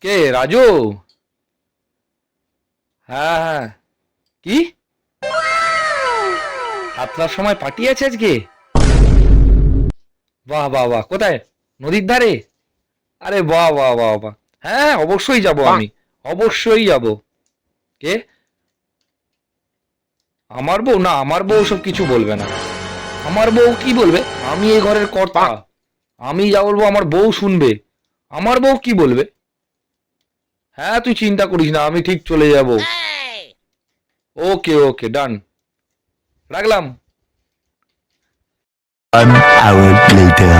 কে রাজু? হ্যাঁ হ্যাঁ। কি? 7টার সময় পার্টি আছে আজকে? বাহ বাহ বাহ, কোথায়? নদীর ধারে? আরে বাহ বাহ বাহ বাহ। হ্যাঁ অবশ্যই যাব আমি, অবশ্যই যাব। কে? আমার বউ? না, আমার বউ সব কিছু বলবে না। আমার বউ কি বলবে? আমি এই ঘরের কর্তা। আমি যা বলবো আমার বউ শুনবে। আমার বউ কি বলবে? হ্যাঁ তুই চিন্তা করিস না, আমি ঠিক চলে যাব। ওকে ওকে, ডান। রাখলাম। An hour later.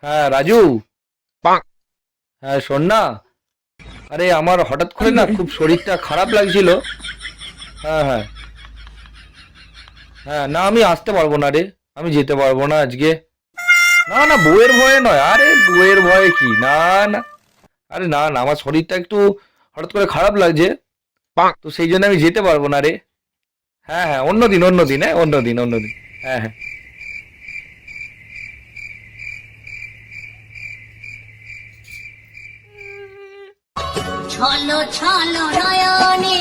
হ্যাঁ রাজু। হ্যাঁ শোন না, আরে আমার হঠাৎ করে না খুব শরীরটা খারাপ লাগছিল। হ্যাঁ হ্যাঁ। হ্যাঁ না, আমি আসতে পারবো না রে। আমি যেতে পারবো না আজকে। না না, বউয়ের ভয়ে নয়, আরে বউয়ের ভয়ে কি, না না। আরে না না, আমার শরীরটা একটু হঠাৎ করে খারাপ লাগছে, তো সেই জন্য আমি যেতে পারবো না রে। হ্যাঁ হ্যাঁ, অন্যদিন অন্যদিন, হ্যাঁ অন্যদিন অন্যদিন। হ্যাঁ হ্যাঁ। ছলো ছলো নয়নে